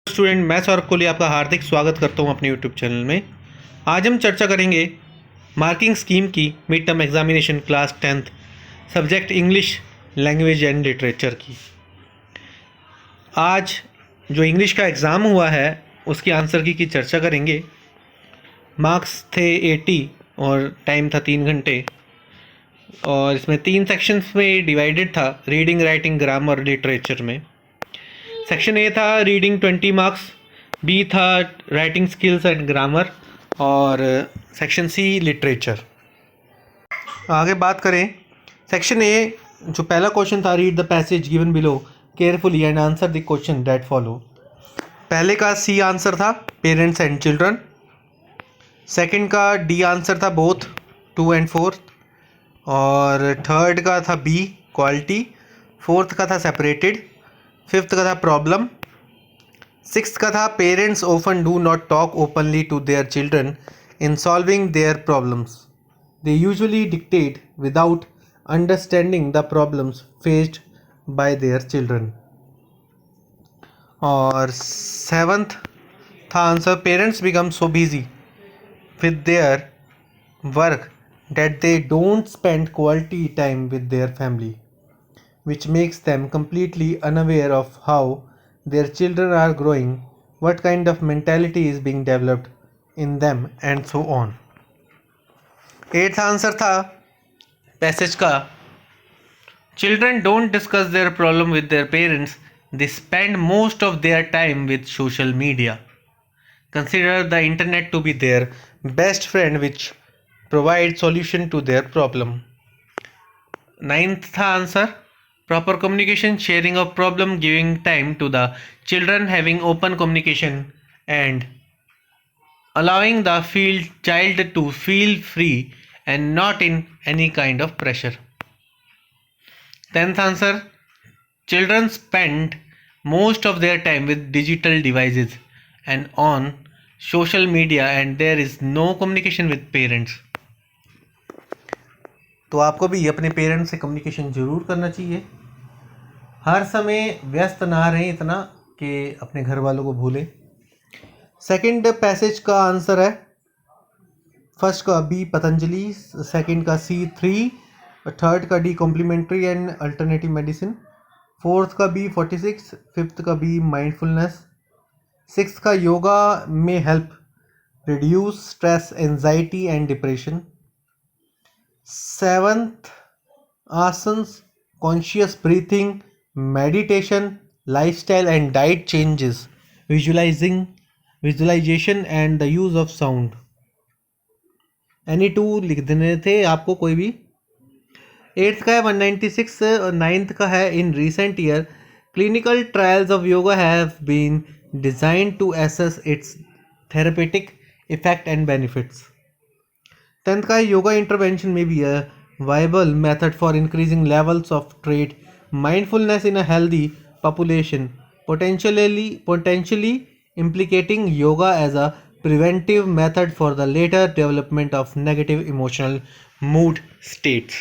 Student, मैं सौरभ कोहली आपका हार्दिक स्वागत करता हूं अपने यूट्यूब चैनल में। आज हम चर्चा करेंगे मार्किंग स्कीम की mid term examination class 10th subject English language and literature की। आज जो इंग्लिश का एग्ज़ाम हुआ है उसकी आंसर की चर्चा करेंगे। मार्क्स थे 80 और टाइम था 3 घंटे, और इसमें 3 सेक्शंस में डिवाइडेड था, रीडिंग, राइटिंग, ग्रामर, लिटरेचर में। सेक्शन ए था रीडिंग 20 मार्क्स, बी था राइटिंग स्किल्स एंड ग्रामर, और सेक्शन सी लिटरेचर। आगे बात करें सेक्शन ए, जो पहला क्वेश्चन था, read the passage given below carefully and answer the question that follow. पहले का सी आंसर था पेरेंट्स एंड चिल्ड्रन, सेकंड का डी आंसर था बोथ 2 and 4, और थर्ड का था बी क्वालिटी, फोर्थ का था सेपरेटेड, फिफ्थ का था प्रॉब्लम, सिक्स्थ का था parents often do not talk openly to their children in solving their problems, they usually dictate without understanding the problems faced by their children. और seventh था answer parents become so busy with their work that they don't spend quality time with their family, which makes them completely unaware of how their children are growing, what kind of mentality is being developed in them, and so on. Eighth answer था passage का children don't discuss their problem with their parents, they spend most of their time with social media. Consider the internet to be their best friend which provides solution to their problem. Ninth था answer proper communication, sharing of problem, giving time to the children, having open communication and allowing the child to feel free and not in any kind of pressure. 10th answer, children spend most of their time with digital devices and on social media and there is no communication with parents. तो आपको भी अपने parents से communication ज़रूर करना चाहिए। हर समय व्यस्त ना रहें इतना कि अपने घर वालों को भूलें। सेकंड पैसेज का आंसर है फर्स्ट का बी पतंजलि, सेकंड का सी 3, थर्ड का D complementary and alternative medicine, fourth का बी 46, फिफ्थ का बी माइंडफुलनेस, सिक्स्थ का योगा में help reduce stress, anxiety and depression, seventh asanas, conscious breathing, meditation, lifestyle and diet changes, visualisation and the use of sound. Any two लिख देने थे आपको कोई भी। एट्थ का है 196, नाइन्थ का है in recent year clinical trials of yoga have been designed to assess its therapeutic effect and benefits. 10th का yoga intervention may be a viable method for increasing levels of trait mindfulness in a healthy population, potentially implicating yoga as a preventive method for the later development of negative emotional mood states.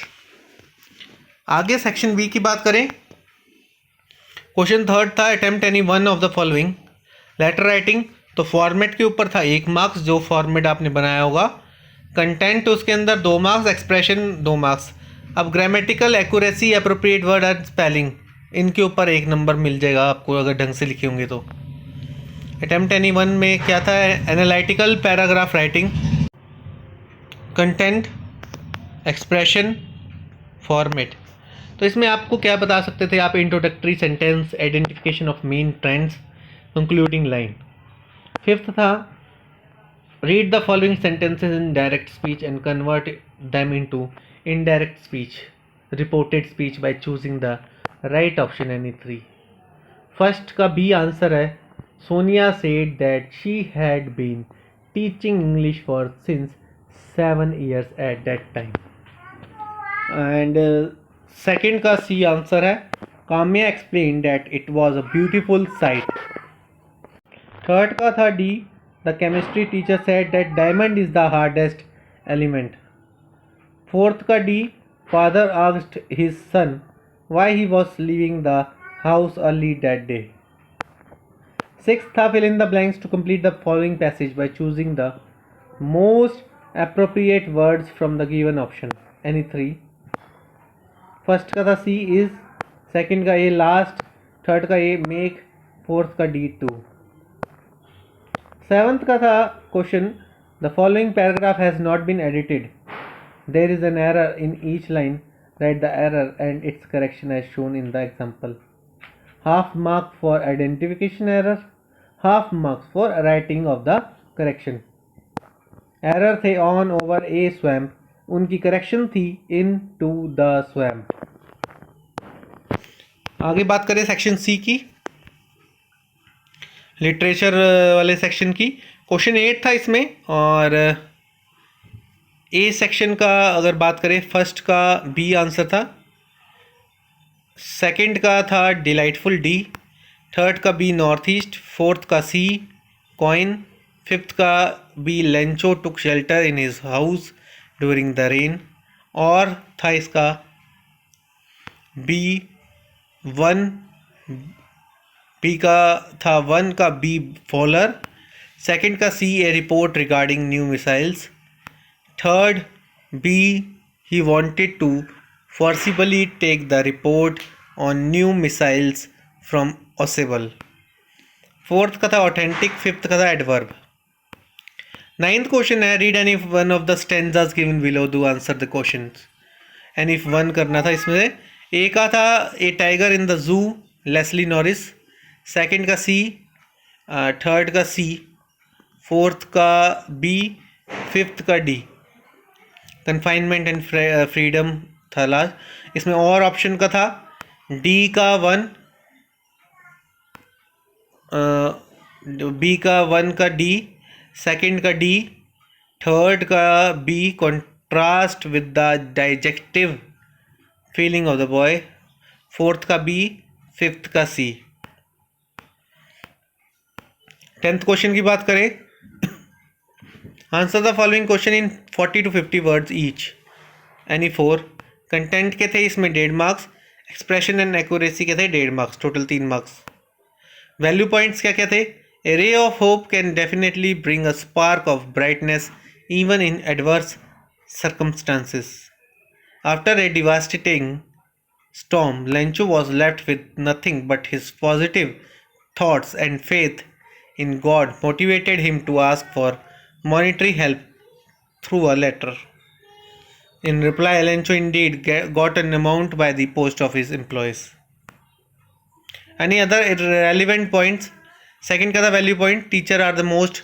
आगे section B की बात करें। Question third था attempt any one of the following. Letter writing, तो format के ऊपर था 1 marks, जो फॉर्मेट आपने बनाया होगा। कंटेंट, उसके अंदर 2 मार्क्स, एक्सप्रेशन 2 मार्क्स। अब grammatical accuracy, appropriate word and spelling, इनके ऊपर 1 नंबर मिल जाएगा आपको अगर ढंग से लिखे होंगे तो। अटेम्प्ट एनी वन में क्या था, analytical paragraph writing, content, expression, format. तो इसमें आपको क्या बता सकते थे आप, introductory sentence, identification of main trends, concluding line. Fifth था read the following sentences in direct speech and convert them into indirect speech, reported speech by choosing the right option any 3। First का B answer है Sonia said that she had been teaching English for since 7 years at that time. And second का C answer है Kamya explain that it was a beautiful sight. Third का था D, the chemistry teacher said that diamond is the hardest element. Fourth का D, father asked his son why he was leaving the house early that day. Sixth था fill in the blanks to complete the following passage by choosing the most appropriate words from the given option. Any three. First का था सी is, second का ए last, third का a make, fourth का D to. Seventh का था question the following paragraph has not been edited, there is an error in each line, write the error and its correction as shown in the example. Half mark for identification error, half marks for writing of the correction. Error थे on, over, a, swamp. उनकी correction थी in to the swamp. आगे बात करें section C की, literature वाले section की. Question 8 था इसमें, और ए सेक्शन का अगर बात करें, फर्स्ट का बी आंसर था, सेकंड का था डिलाइटफुल डी, थर्ड का बी नॉर्थ ईस्ट, फोर्थ का सी कॉइन, फिफ्थ का B Lencho took shelter in his house during the rain, और था इसका बी वन, बी का था वन का बी फॉलर, सेकंड का C a report regarding new missiles, third B he wanted to forcibly take the report on new missiles from ओसेबल, fourth का था ऑथेंटिक, फिफ्थ का था एडवर्ब. नाइन्थ क्वेश्चन है read any one of the stanzas given below to answer the questions. Any one करना था इसमें से. ए का था a tiger in the zoo, Leslie Norris, second का सी, थर्ड का सी, फोर्थ का बी, फिफ्थ का डी. कन्फाइनमेंट एंड फ्रीडम था लास्ट. इसमें और ऑप्शन का था डी का वन, बी का वन का डी, सेकंड का डी, थर्ड का B contrast with the dejected feeling of the boy, fourth का बी, फिफ्थ का सी. 10th क्वेश्चन की बात करें, answer the following question in 40 to 50 words each. Any four. Content के थे इसमें 1.5 मार्क्स, एक्सप्रेशन एंड एक्यूरेसी के थे 1.5 marks, total 3 marks. Value points क्या क्या थे? A ray of hope can definitely bring a spark of brightness even in adverse circumstances. After a devastating storm, Lencho was left with nothing but his positive thoughts and faith in God motivated him to ask for monetary help through a letter. In reply, Lencho indeed got an amount by the post office employees. Any other relevant points? Second का था value point. Teacher are the most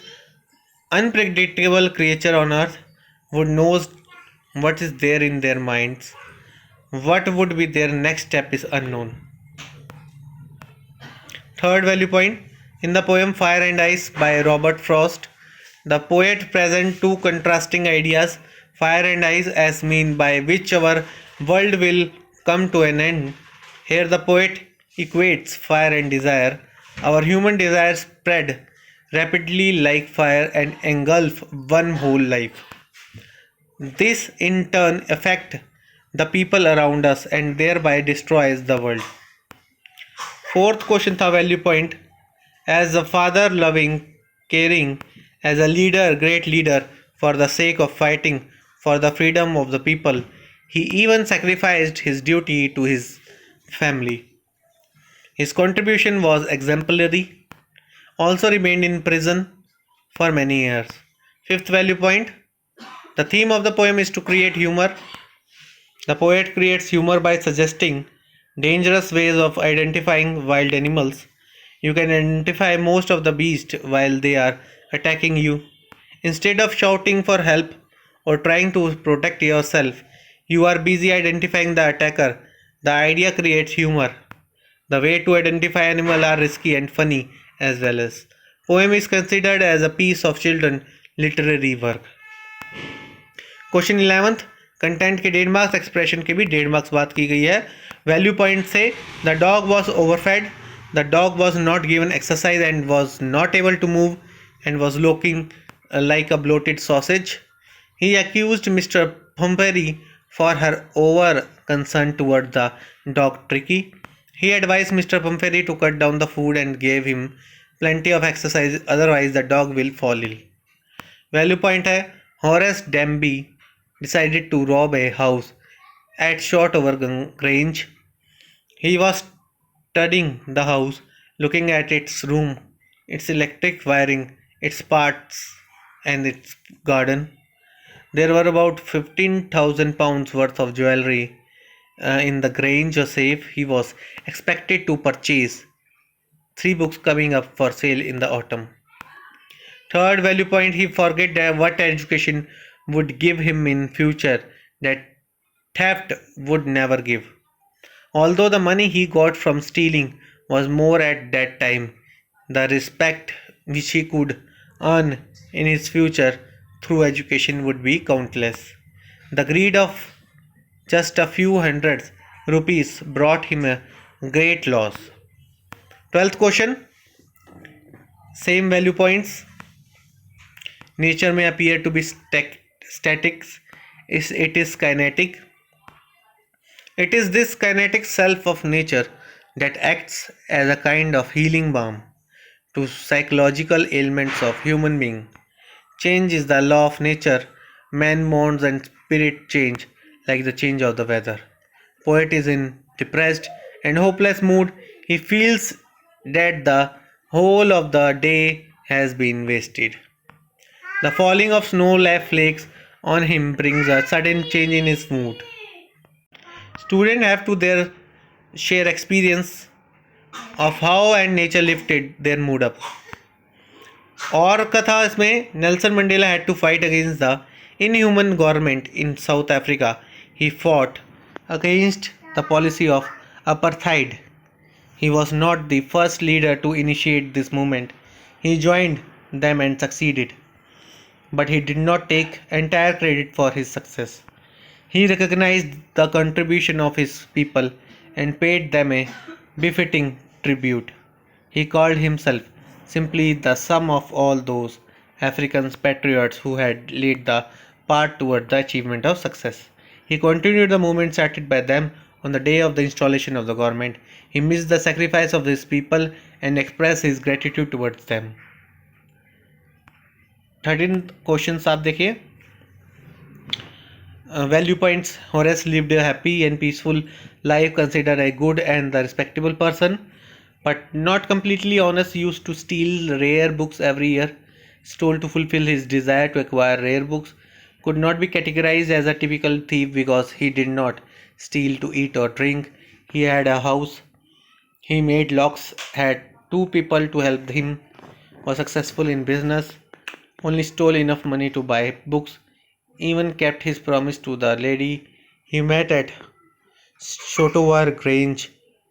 unpredictable creature on earth. Who knows what is there in their minds? What would be their next step is unknown. Third value point. In the poem Fire and Ice by Robert Frost, the poet presents two contrasting ideas, fire and ice, as mean by which our world will come to an end. Here the poet equates fire and desire. Our human desires spread rapidly like fire and engulf one whole life. This in turn affects the people around us and thereby destroys the world. Fourth question था value point. As a father loving, caring, as a leader, great leader, for the sake of fighting for the freedom of the people, he even sacrificed his duty to his family. His contribution was exemplary. Also remained in prison for many years. Fifth value point. The theme of the poem is to create humor. The poet creates humor by suggesting dangerous ways of identifying wild animals. You can identify most of the beasts while they are attacking you. Instead of shouting for help or trying to protect yourself, you are busy identifying the attacker. The idea creates humor. The way to identify animals are risky and funny as well as. Poem is considered as a piece of children literary work. Question 11th. Content के 1.5 marks, expression के भी 1.5 marks बात की गई है. Value point से the dog was overfed, the dog was not given exercise and was not able to move and was looking like a bloated sausage. He accused Mr. Pumphrey for her over concern toward the dog Tricky. He advised Mr. Pumphrey to cut down the food and gave him plenty of exercise, otherwise the dog will fall ill. Value point है Horace Denby decided to rob a house at Shotover Grange. He was studying the house, looking at its room, its electric wiring, its parts, and its garden. There were about £15,000 worth of jewelry in the Grange safe. He was expected to purchase 3 books coming up for sale in the autumn. Third value point, he forget that what education would give him in future that theft would never give. Although the money he got from stealing was more at that time, the respect which he could earn in his future through education would be countless. The greed of just a few hundred rupees brought him a great loss. 12th question, same value points. Nature may appear to be static, it is kinetic. It is this kinetic self of nature that acts as a kind of healing balm to psychological ailments of human being. Change is the law of nature. Man mourns and spirit change like the change of the weather. Poet is in depressed and hopeless mood. He feels that the whole of the day has been wasted. The falling of snow flakes on him brings a sudden change in his mood. Students have to their share experience of how and nature lifted their mood up. और कथा इसमें Nelson Mandela had to fight against the inhuman government in South Africa. He fought against the policy of apartheid. He was not the first leader to initiate this movement. He joined them and succeeded. But he did not take entire credit for his success. He recognized the contribution of his people and paid them a befitting tribute. He called himself simply the sum of all those African patriots who had laid the path toward the achievement of success. He continued the movement started by them on the day of the installation of the government. He missed the sacrifice of his people and expressed his gratitude towards them. 13th question आप देखिए. Value points. Horace lived a happy and peaceful life, considered a good and the respectable person, but not completely honest. Used to steal rare books every year. Stole to fulfill his desire to acquire rare books. Could not be categorized as a typical thief because he did not steal to eat or drink. He had a house. He made locks, had 2 people to help him, was successful in business, only stole enough money to buy books, even kept his promise to the lady he met at Shotover Grange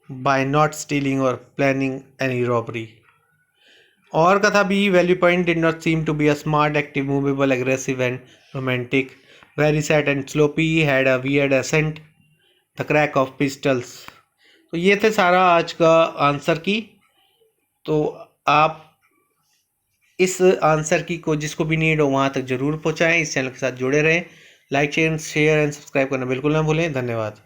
by not stealing or planning any robbery. Or Katha B, value point, did not seem to be a smart, active, movable, aggressive and romantic. Very sad and sloppy, had a weird accent, the crack of pistols. तो ये थे सारा आज का answer की. तो आप इस आंसर की को जिसको भी नीड हो वहाँ तक जरूर पहुँचाएं. इस चैनल के साथ जुड़े रहें. लाइक शेयर एंड सब्सक्राइब करना बिल्कुल ना भूलें. धन्यवाद.